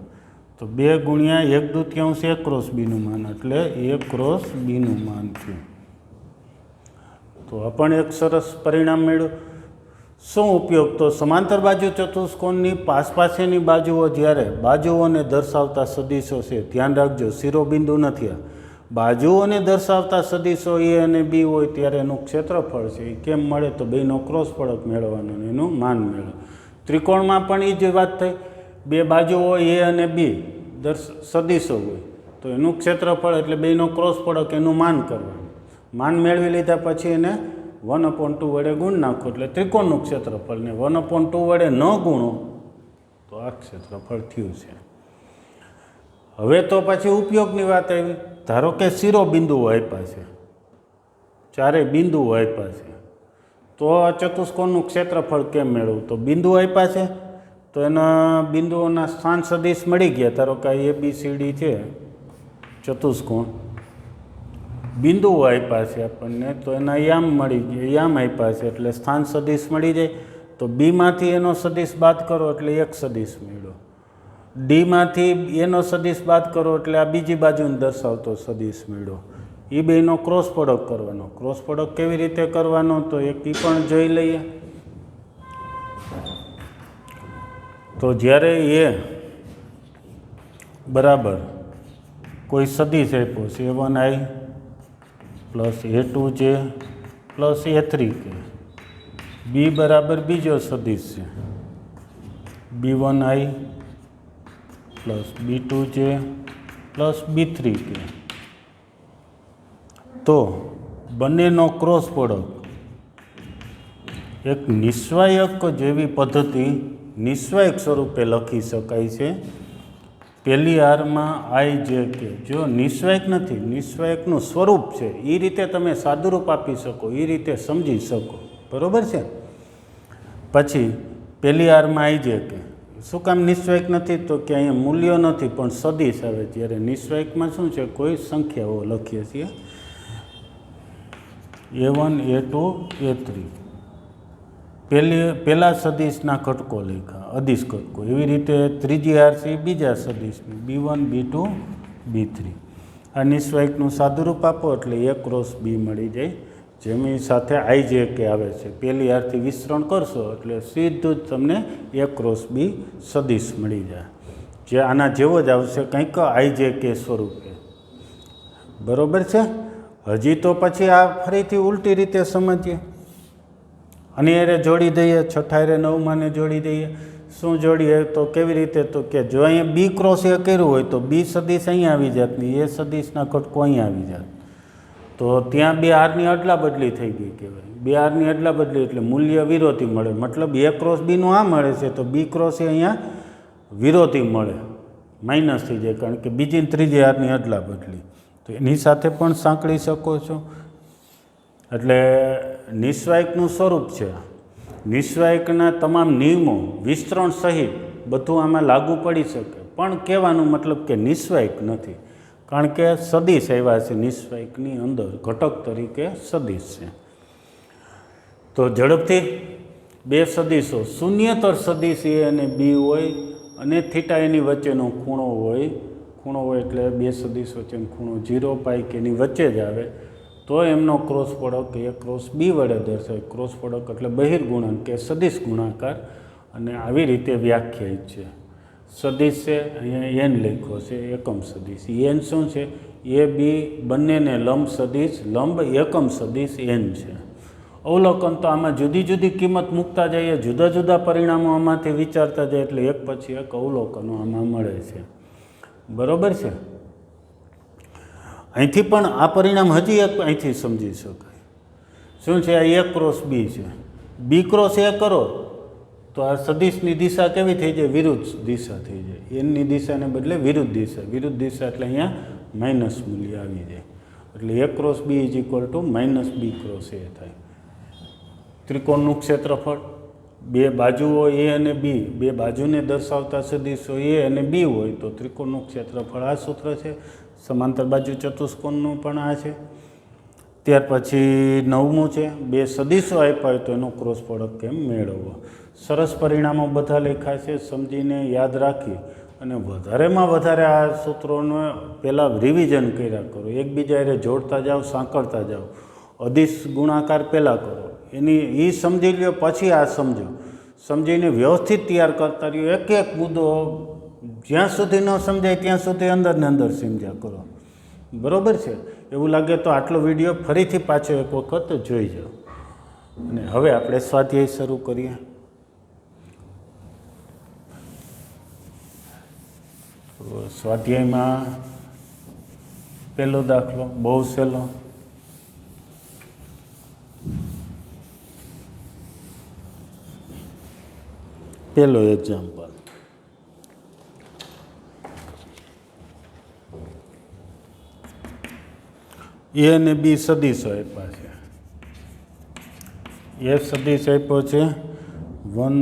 તો 2 ગુણ્યા 1/2 A ક્રોસ બીનું માન એટલે A ક્રોસ બીનું માન થયું. તો આ પણ એક સરસ પરિણામ મળ્યું. શું ઉપયોગ? તો સમાંતર બાજુ ચતુષ્કોણની પાસેની બાજુઓ જ્યારે બાજુઓને દર્શાવતા સદિશો છે, ધ્યાન રાખજો શિરોબિંદુ નથી, આ બાજુઓને દર્શાવતા સદિશો એ અને બી હોય ત્યારે એનું ક્ષેત્રફળ છે એ કેમ મળે? તો બેનો ક્રોસ પ્રોડક્ટ મેળવવાનો, એનું માન મેળવો. ત્રિકોણમાં પણ એ જ વાત થઈ. બે બાજુઓ એ અને બી સદિશો હોય તો એનું ક્ષેત્રફળ એટલે બેનો ક્રોસ પ્રોડક્ટ એનું માન કરવાનું. માન મેળવી લીધા પછી એને 1/2 વડે ગુણ નાખો એટલે ત્રિકોણનું ક્ષેત્રફળ, ને 1/2 વડે ન ગુણો તો આ ક્ષેત્રફળ થયું છે. હવે તો પછી ઉપયોગની વાત આવી. ધારો કે શિરોબિંદુઓ આપ્યા છે, ચારે બિંદુઓ આપ્યા છે, તો આ ચતુષ્કોણનું ક્ષેત્રફળ કેમ મેળવવું? તો બિંદુ આપ્યા છે તો એના બિંદુઓના સ્થાન સદિશ મળી ગયા. ધારો કે ABCD છે ચતુષ્કોણ, બિંદુઓ આપ્યા છે આપણને તો એના યામ મળી ગયા, યામ આપ્યા છે એટલે સ્થાન સદિશ મળી જાય. તો બીમાંથી એનો સદિશ બાદ કરો એટલે એક સદિશ મળ્યો. ડીમાંથી એનો સદિશ બાદ કરો એટલે આ બીજી બાજુને દર્શાવતો સદિશ મળ્યો. એ બેનો ક્રોસ પ્રોડક્ટ કરવાનો. ક્રોસ પ્રોડક્ટ કેવી રીતે કરવાનો તો એક એ પણ જોઈ લઈએ. તો જ્યારે એ બરાબર કોઈ સદિશ આપ્યો છે A1i plus A2j plus A3k, બી બરાબર બીજો સદિશ છે B1i plus B2j plus B3k. તો બંનેનો ક્રોસ પ્રોડક્ટ એક નિસ્વાયક જેવી પદ્ધતિ નિસ્વાયક સ્વરૂપે લખી શકાય છે. પહેલી આરમાં IJK જો નિસ્વાયક નથી, નિસ્વાયકનું સ્વરૂપ છે, એ રીતે તમે સાદુરૂપ આપી શકો, એ રીતે સમજી શકો. બરાબર છે. પછી પહેલી આરમાં IJK શું કામ નિસ્વાયક નથી તો કે અહીંયા મૂલ્યો નથી પણ સદિશ આવે. જ્યારે નિસ્વાયકમાં શું છે કોઈ સંખ્યાઓ લખીએ છીએ A1 A2 A3. પહેલા સદિશના ઘટકો લખ્યા અદિશ ઘટકો. એવી રીતે ત્રીજી આર છે બીજા સદિશની B1 B2 B3. આ નિસ્વાયકનું સાદુરૂપ આપો એટલે A ક્રોસ B મળી જાય. જેની સાથે IJK આવે છે પહેલી આરથી વિસ્તરણ કરશો એટલે સીધું જ તમને A ક્રોસ B સદિશ મળી જાય, જે આના જેવો જ આવશે કંઈક IJK સ્વરૂપે. બરાબર છે. હજી તો પછી આ ફરીથી ઉલટી રીતે સમજીએ અને એને જોડી દઈએ. છઠ્ઠા એરે નવમાંને જોડી દઈએ. શું જોડીએ તો કેવી રીતે તો કે જો અહીંયા B ક્રોસ A કર્યું હોય તો B સદિશ અહીંયા આવી જાત ને A સદિશના ઘટકો અહીંયા આવી જાત. તો ત્યાં બે આરની અદલા બદલી થઈ ગઈ કહેવાય. બે આરની અદલા બદલી એટલે મૂલ્ય વિરોધી મળે. મતલબ A ક્રોસ Bનું આ મળે છે તો B ક્રોસ એ અહીંયા વિરોધી મળે, માઇનસ થઈ જાય કારણ કે બીજી ને ત્રીજી આરની અદલા બદલી. તો એની સાથે પણ સાંકળી શકો છો. એટલે નિસ્વાયકનું સ્વરૂપ છે. નિસ્વાયકના તમામ નિયમો વિસ્તરણ સહિત બધું આમાં લાગુ પડી શકે, પણ કહેવાનું મતલબ કે નિસ્વાયક નથી કારણ કે સદિશ આવ્યા છે નિસ્વાયકની અંદર, ઘટક તરીકે સદિશ છે. તો ઝડપથી બે સદિશો શૂન્યતર સદિશ A અને B હોય અને થીટા એની વચ્ચેનો ખૂણો હોય. ખૂણો હોય એટલે બે સદિશ વચ્ચેનો ખૂણો 0 પાઈ કે એની વચ્ચે જ આવે તો એમનો cross product A cross B વડે દર્શાવે. ક્રોસ પ્રોડક્ટ એટલે બહિર્ગુણક કે સદિશ ગુણાકાર, અને આવી રીતે વ્યાખ્યાયિત છે. સદિશ છે અહીંયા n લખ્યો છે એકમ સદિશ. n શું છે? A B બંનેને લંબ સદિશ, લંબ એકમ સદિશ n છે. અવલોકન તો આમાં જુદી જુદી કિંમત મૂકતા જઈએ, જુદા જુદા પરિણામો આમાંથી વિચારતા જાય એટલે એક પછી એક અવલોકનો આમાં મળે છે. બરાબર છે. અહીંથી પણ આ પરિણામ હજી એક અહીંથી સમજી શકાય. શું છે? આ A ક્રોસ B છે. B ક્રોસ A કરો તો આ સદિશની દિશા કેવી થઈ જાય? વિરુદ્ધ દિશા થઈ જાય. એનની દિશાને બદલે વિરુદ્ધ દિશા. વિરુદ્ધ દિશા એટલે અહીંયા માઇનસ મૂલ્ય આવી જાય. એટલે A cross B is equal two minus B cross A થાય. ત્રિકોણનું ક્ષેત્રફળ બે બાજુઓ A અને B, બે બાજુને દર્શાવતા સદિશો A અને B હોય તો ત્રિકોણનું ક્ષેત્રફળ આ સૂત્ર છે. સમાંતર બાજુ ચતુષ્કોણનું પણ આ છે. ત્યાર પછી નવમું છે બે સદિશો આપ્યા હોય તો એનો ક્રોસ પ્રોડક્ટ કેમ મેળવવો. સરસ પરિણામો બધા લખ્યા છે. સમજીને યાદ રાખી અને વધારેમાં વધારે આ સૂત્રોને પહેલાં રિવિઝન કર્યા કરો. એકબીજા એ જોડતા જાઓ, સાંકળતા જાઓ. અદિશ ગુણાકાર પહેલાં કરો, એની એ સમજી લ્યો, પછી આ સમજો. સમજીને વ્યવસ્થિત તૈયાર કરતા રહ્યો. એક એક મુદ્દો જ્યાં સુધી ન સમજાય ત્યાં સુધી અંદર ને અંદર સમજ્યા કરો. બરાબર છે. એવું લાગે તો આટલો વિડીયો ફરીથી પાછો એક વખત જોઈ જાઓ. અને હવે આપણે સ્વાધ્યાય શરૂ કરીએ. સ્વાધ્યાયમાં પહેલો દાખલો બહુ સહેલો. પહેલો એક્ઝામ્પલ. A અને B સદિશો આપ્યા છે. A સદિશ આપ્યો છે 1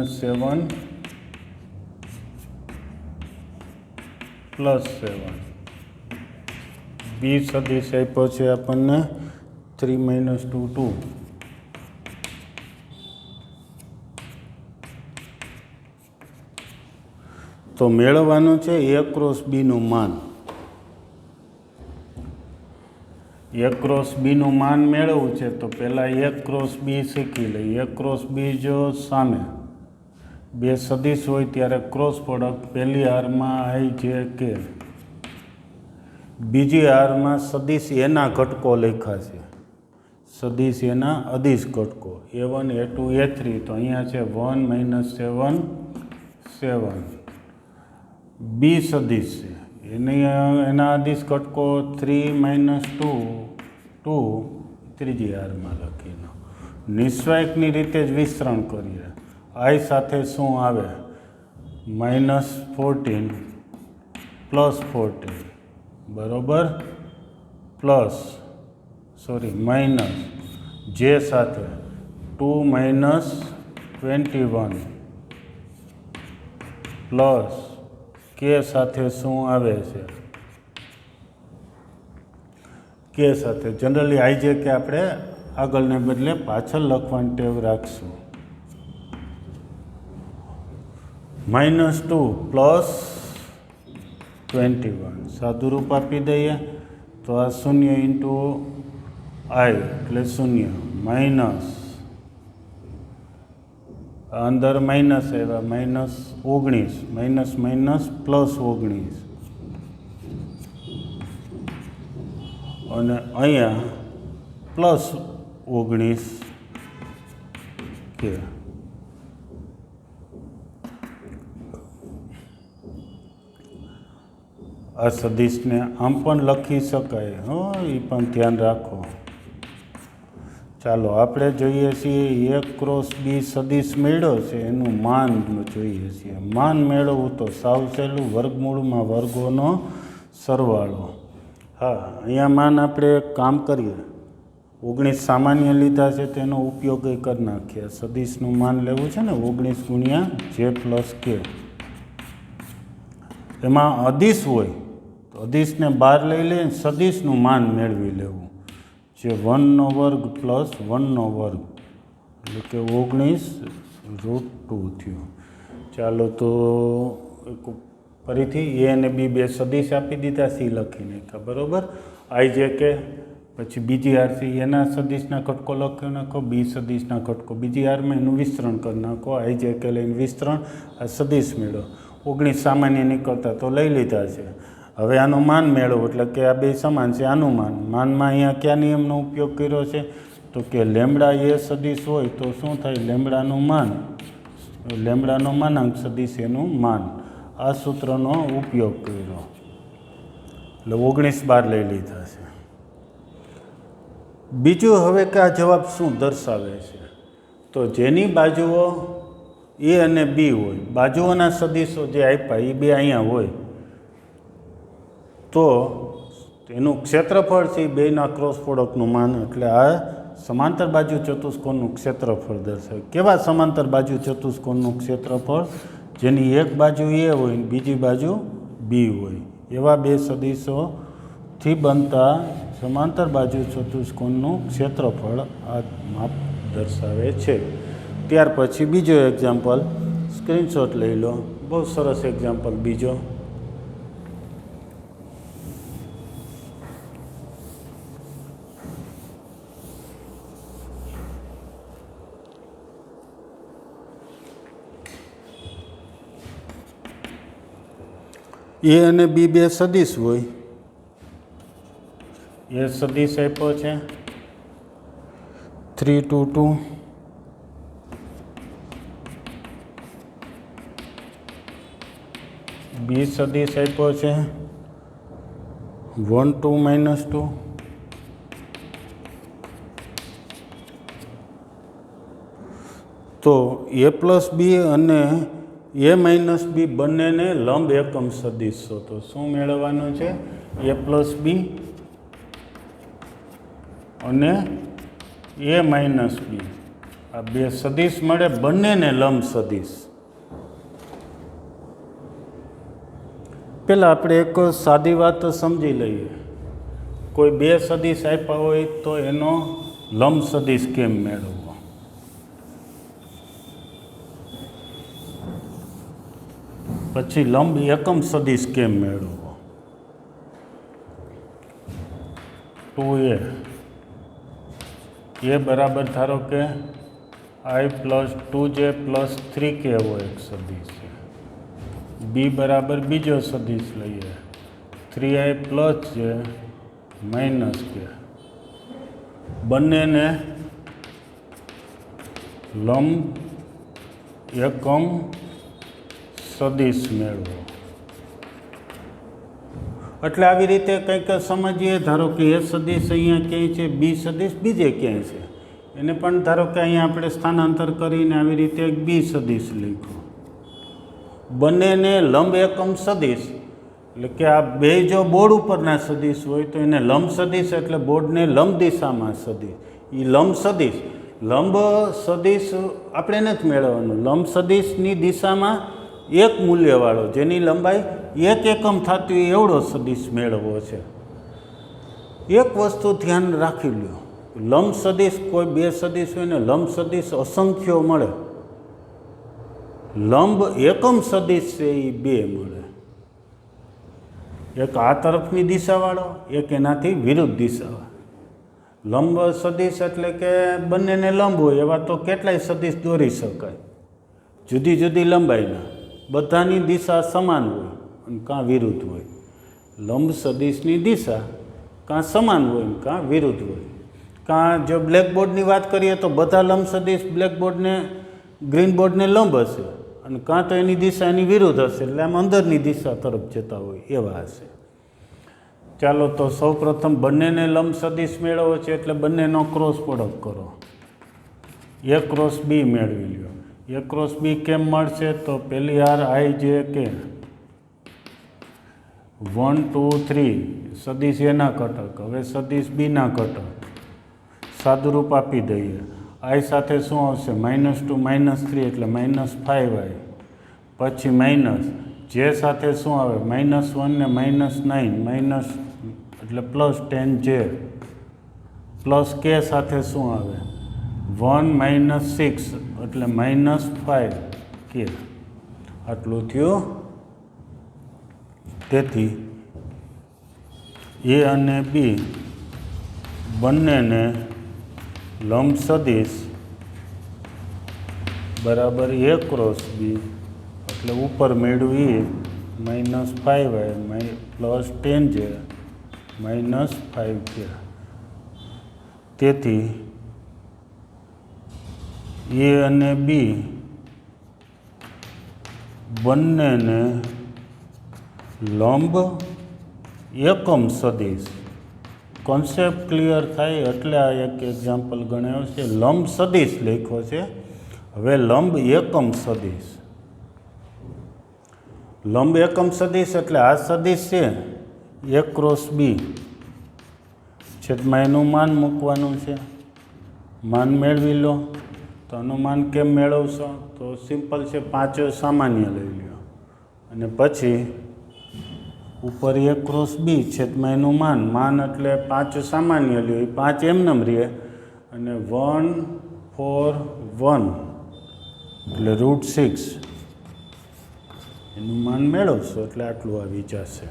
- 7 + 7. B સદિશ આપ્યો છે આપણને 3 - 2 2. તો મેળવવાનું છે એ ક્રોસ બીનું માન. એ ક્રોસ બીનું માન મેળવવું છે તો પહેલાં એ ક્રોસ બી શીખી લઈએ. એ ક્રોસ બી જો સામે બે સદિશ હોય ત્યારે ક્રોસ પ્રોડક્ટ પહેલી હારમાં આઈ જે કે, બીજી હારમાં સદિશ એના ઘટકો લખ્યા છે. સદિશ એના અદિશ ઘટકો A1 A2 A3. તો અહીંયા છે 1 - 7 7. બી સદિશ છે એના અદિશ ઘટકો 3 - 2 2 ત્રીજી હારમાં લખીને નિસ્વાયકની રીતે જ વિસ્તરણ કરીએ. આઈ સાથે શું આવે? -14 +14 બરાબર, માઇનસ જે સાથે 2 - 21 પ્લસ કે સાથે શું આવે છે? કે સાથે જનરલી આઈ જે કે આપણે આગળને બદલે પાછળ લખવાની ટેવ રાખશું. -2 + 21 સાદું રૂપ આપી દઈએ તો આ 0 × I એટલે 0 માઇનસ અંદર માઇનસ આવ્યા -19 +19 અને અહીંયા +19 કે આ સદિશને આમ પણ લખી શકાય. એ પણ ધ્યાન રાખો. ચાલો આપણે જોઈએ છીએ એ ક્રોસ બી સદિશ મેળવ્યો છે એનું માન જોઈએ છીએ. માન મેળવવું તો સાવ સહેલું, વર્ગમૂળમાં વર્ગોનો સરવાળો. હા, અહીંયા માન આપણે કામ કરીએ. 19 સામાન્ય લીધા છે તેનો ઉપયોગ કરી નાખીએ. સદિશનું માન લેવું છે ને 19 × J + K. એમાં અદિશ હોય તો અદિશને બહાર લઈ લઈને સદિશનું માન મેળવી લેવું. જે 1 નો વર્ગ + 1 નો વર્ગ એટલે કે 19√2 થયું. ચાલો તો ફરીથી એ અને બી બે સદિશ આપી દીધા, સી લખી નાખ્યા બરાબર. આઈ જે કે પછી બીજી હારથી એના સદિશના ઘટકો લખી નાખો, બી સદિશના ઘટકો બીજી હારમાં એનું વિસ્તરણ કરી નાખો. આઈ જે કે લઈને વિસ્તરણ, આ સદિશ મેળવો. 19 સામાન્ય નીકળતા તો લઈ લીધા છે. હવે આનું માન મેળવો એટલે કે આ બે સમાન છે. આનું માનમાં અહીંયા કયા નિયમનો ઉપયોગ કર્યો છે? તો કે લેમડા એ સદિશ હોય તો શું થાય? લેમડાનું માન, લેમડાનો માનાંક સદિશ એનું માન. આ સૂત્રનો ઉપયોગ કર્યો એટલે 19 બાર લઈ લીધા છે. બીજું હવે કે આ જવાબ શું દર્શાવે છે? તો જેની બાજુઓ એ અને બી હોય, બાજુઓના સદિશો જે આપ્યા એ બે અહીંયા હોય તો એનું ક્ષેત્રફળ છે એ બેના ક્રોસ પ્રોડક્ટનું માન. એટલે આ સમાંતર બાજુ ચતુષ્કોણનું ક્ષેત્રફળ દર્શાવે. કેવા સમાંતર બાજુ ચતુષ્કોણનું ક્ષેત્રફળ? જેની એક બાજુ એ હોય બીજી બાજુ બી હોય એવા બે સદિશોથી બનતા સમાંતર બાજુ ચતુષ્કોણનું ક્ષેત્રફળ આ માપ દર્શાવે છે. ત્યાર પછી બીજો એક્ઝામ્પલ સ્ક્રીનશોટ લઈ લો. બહુ સરસ એક્ઝામ્પલ બીજો. એ અને બી બે સદિશ હોય. એ સદિશ આપ્યો છે 3 2 2. બી સદિશ આપ્યો છે 1 2 - 2. તો એ પ્લસ બી અને એ માઇનસ બી બંનેને લંબ એકમ સદિશ છો. તો શું મેળવવાનું છે? એ પ્લસ બી અને એ માઇનસ બી આ બે સદિશ મળે, બંનેને લંબ સદિશ. પહેલાં આપણે એક સાદી વાત સમજી લઈએ. કોઈ બે સદિશ આપ્યા હોય તો એનો લંબ સદિશ કેમ મેળવવો? પછી લંબ એકમ સદિશ કેમ મેળવવો? 2a બરાબર ધારો કે I plus 2j plus 3k એવો એક સદિશ છે. b બરાબર બીજો સદિશ લઈએ 3i plus j minus k. બંનેને લંબ એકમ સદિશ મેળવો. એટલે આવી રીતે કંઈક સમજીએ. ધારો કે એ સદિશ અહીંયા ક્યાંય છે, બી સદિશ બીજે ક્યાંય છે, એને પણ ધારો કે અહીંયા આપણે સ્થાનાંતર કરીને આવી રીતે એક બી સદિશ લખ્યો. બંનેને લંબ એકમ સદિશ એટલે કે આ બે જો બોર્ડ ઉપરના સદિશ હોય તો એને લંબ સદિશ એટલે બોર્ડને લંબ દિશામાં સદિશ. એ લંબ સદિશ આપણે નથી મેળવવાનું. લંબ સદિશની દિશામાં એક મૂલ્યવાળો જેની લંબાઈ એક એકમ થતી હોય એવડો સદિશ મેળવવો છે. એક વસ્તુ ધ્યાન રાખી લ્યો, લંબ સદિશ કોઈ બે સદિશ હોય ને લંબ સદિશ અસંખ્યો મળે, લંબ એકમ સદિશ છે એ બે મળે. એક આ તરફની દિશાવાળો, એક એનાથી વિરુદ્ધ દિશાવાળો. લંબ સદિશ એટલે કે બંનેને લંબ હોય એવા તો કેટલાય સદિશ દોરી શકાય, જુદી જુદી લંબાઈના, બધાની દિશા સમાન હોય અને કાં વિરુદ્ધ હોય. લંબ સદિશની દિશા કાં સમાન હોય કાં વિરુદ્ધ હોય. કાં જો બ્લેકબોર્ડની વાત કરીએ તો બધા લંબ સદિશ બ્લેકબોર્ડને ગ્રીન બોર્ડને લંબ હશે અને કાં તો એની દિશા એની વિરુદ્ધ હશે, એટલે આમ અંદરની દિશા તરફ જતા હોય એવા હશે. ચાલો તો સૌ પ્રથમ બંનેને લંબ સદિશ મેળવવો છે એટલે બંનેનો ક્રોસ પ્રોડક્ટ કરો. એ ક્રોસ બી મેળવી લ્યો. એ ક્રોસ બી કેમ મળશે? તો પહેલી હાર આઈ જે કે 1 2 3 સદિશ એના ઘટક. હવે સદિશ બીના ઘટક સાદુરૂપ આપી દઈએ. આઈ સાથે શું આવશે? -2 -3 એટલે -5i. પછી માઇનસ જે સાથે શું આવે? -1 ને -9 એટલે +10j. પ્લસ કે સાથે શું આવે? 1 - 6 એટલે -5k. આટલું થયું. તેથી એ અને બી બંનેને લંબ સદિશ બરાબર એ ક્રોસ બી એટલે ઉપર મેળવી -5i +10j -5k. તેથી એ અને બી બંનેને લંબ એકમ સદિશ. કોન્સેપ્ટ ક્લિયર થાય એટલે આ એક એક્ઝામ્પલ ગણાયો છે. લંબ સદિશ લખ્યો છે. હવે લંબ એકમ સદિશ. લંબ એકમ સદિશ એટલે આ સદિશ છે એ ક્રોસ બી છેદમાં એનું માન મૂકવાનું છે. માન મેળવી લો. તો આનું માન કેમ મેળવશો? તો સિમ્પલ છે, 5 સામાન્ય લઈ લો અને પછી ઉપર એ ક્રોસ બી છેદમાં એનું માન એટલે 5 સામાન્ય લ્યો, એ 5 એમનેમ રહે અને 1 4 1 એટલે √6 એનું માન મેળવશો એટલે આટલું આવી જશે.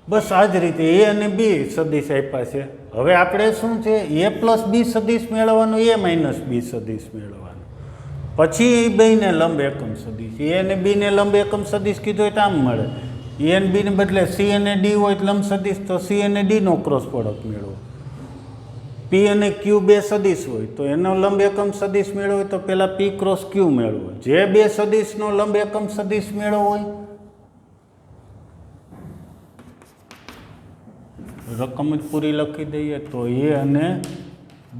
બસ આ જ રીતે એ અને બી સદિશ આપ્યા છે. હવે આપણે શું છે? એ પ્લસ બી સદિશ મેળવવાનું, એ માઇનસ બી સદિશ મેળવવાનું. પછી એ બેને લંબ એકમ સદિશ. એ અને બીને લંબ એકમ સદિશ કીધું હોય તો આમ મળે. એ અને બીને બદલે સી અને ડી હોય લંબ સદિશ તો સી અને ડીનો ક્રોસ પ્રોડક્ટ મેળવો. પી અને ક્યુ બે સદિશ હોય તો એનો લંબ એકમ સદિશ મેળવો હોય તો પહેલાં પી ક્રોસ ક્યુ મેળવો. જે બે સદિશનો લંબ એકમ સદિશ મેળવો હોય રકમ જ પૂરી લખી દઈએ તો એ અને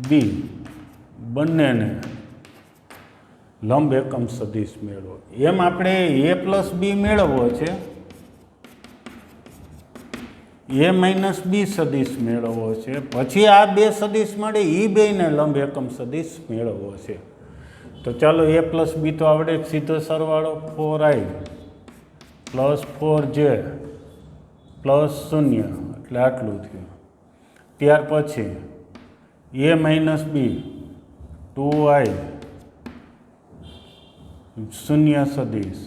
બી બંનેને લંબ એકમ સદિશ મેળવો. એમ આપણે એ પ્લસ બી મેળવવો છે, એ માઇનસ બી સદિશ મેળવવો છે. પછી આ બે સદિશ મળે એ બેને લંબ એકમ સદિશ મેળવવો છે. તો ચાલો એ પ્લસ બી તો આવડે જ. સીધો સરવાળો 4i + 4j +0 એટલે આટલું થયું. ત્યાર પછી એ માઇનસ બી 2i 0 સદિશ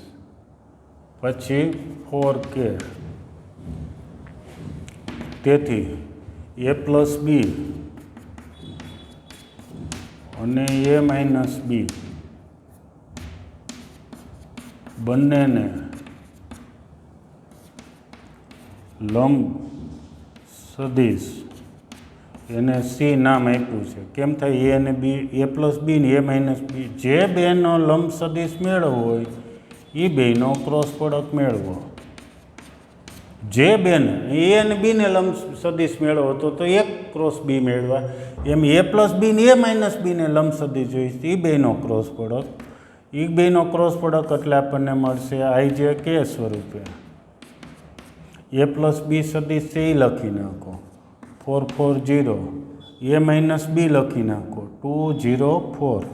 પછી 4k, તેથી a પ્લસ બી અને a માઇનસ બી બંનેને લંબ સદિશ, એને સી નામ આપ્યું છે. કેમ થાય? એ અને બી, એ પ્લસ બી ને એ માઇનસ બી, જે બેનો લંબ સદિશ મેળવવો હોય એ બેનો ક્રોસ પ્રોડક્ટ મેળવો. જે બેને એ અને બીને લંબ સદિશ મેળવો તો એક ક્રોસ બી મેળવા. એમ એ પ્લસ બી ને એ માઇનસ બીને લંબ સદિશ જોઈએ એ બેનો ક્રોસ પ્રોડક્ટ. એ બેનો ક્રોસ પ્રોડક્ટ એટલે આપણને મળશે આઈ જે કે સ્વરૂપે. એ પ્લસ બી સદિશ છે એ લખી નાખો 4 4 0, એ માઇનસ બી લખી નાખો 2 0 4,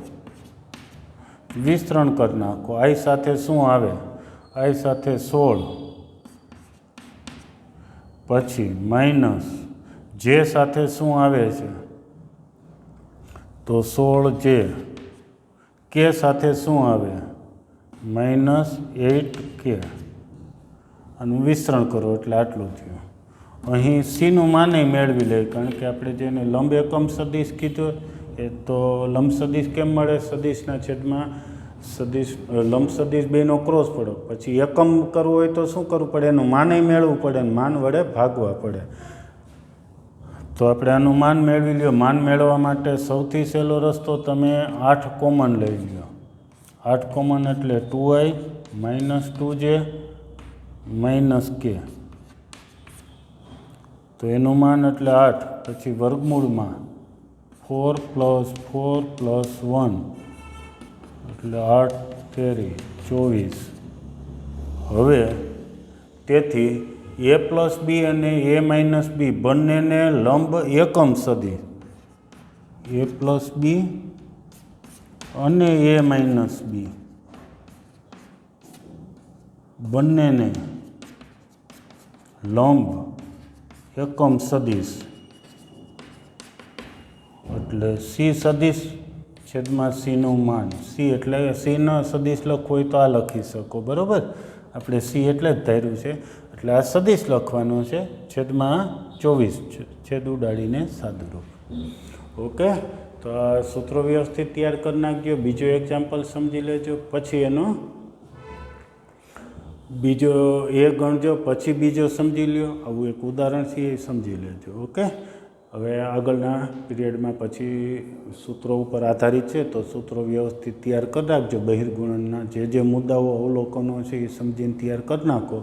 વિસ્તરણ કરી નાખો. આઈ સાથે શું આવે? આઈ સાથે 16, પછી માઇનસ જે સાથે શું આવે છે તો 16 જે, કે સાથે શું આવે? માઇનસ 8k, આનું વિસ્તરણ કરો એટલે આટલું થયું. અહીં સીનું માને મેળવી લે, કારણ કે આપણે જેને લંબ એકમ સદિશ કીધું એ તો લંબ સદિશ કેમ મળે? સદિશના છેદમાં સદિશ, લંબ સદિશ બેનો ક્રોસ પ્રોડક્ટ. પછી એકમ કરવું હોય તો શું કરવું પડે? એનું માને મેળવવું પડે અને માન વડે ભાગવા પડે. તો આપણે આનું માન મેળવી લ્યો. માન મેળવવા માટે સૌથી સહેલો રસ્તો, તમે 8 કોમન લઈ લ્યો. 8 કોમન એટલે 2i minus 2j minus k, તો એનું માન એટલે 8. પછી વર્ગમૂળમાં 4 પ્લસ 4 પ્લસ 1 એટલે 8 તેરી 24. હવે તેથી એ પ્લસ બી અને એ માઇનસ બી બંનેને લંબ એકમ સદિશ, એ પ્લસ બી અને એ માઇનસ બી બંનેને લંબ એકમ સદિશ એટલે સી સદિશ છેદમાં સીનું માન. સી એટલે સીનો સદિશ લખવો હોય તો આ લખી શકો, બરાબર? આપણે સી એટલે જ ધાર્યું છે, એટલે આ સદિશ લખવાનો છે છેદમાં 24, છેદ ઉડાડીને સાદુરૂપ. ઓકે, તો આ સૂત્રો વ્યવસ્થિત તૈયાર કરી નાખજો. બીજો એક્ઝામ્પલ સમજી લેજો, પછી એનો બીજો એ ગણજો, પછી બીજો સમજી લ્યો. આવું એક ઉદાહરણ છે એ સમજી લેજો. ઓકે, હવે આગળના પીરિયડમાં પછી સૂત્રો ઉપર આધારિત છે તો સૂત્રો વ્યવસ્થિત તૈયાર કરી રાખજો. બહિર્ગુણનના જે મુદ્દાઓ અવલોકનો છે એ સમજીને તૈયાર કરી નાખો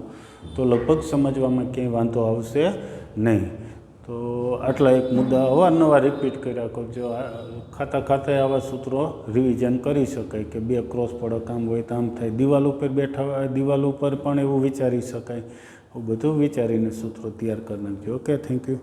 તો લગભગ સમજવામાં ક્યાંય વાંધો આવશે નહીં. તો આટલા એક મુદ્દા અવારનવાર રિપીટ કર્યા કરજો. ખાતા આવા સૂત્રો રિવિઝન કરી શકાય કે બે ક્રોસ પ્રોડક્ટ આમ હોય તો આમ થાય. દિવાલ ઉપર બેઠા હોય, દિવાલ ઉપર પણ એવું વિચારી શકાય. એવું બધું વિચારીને સૂત્રો તૈયાર કરી નાખજો. Okay, thank you.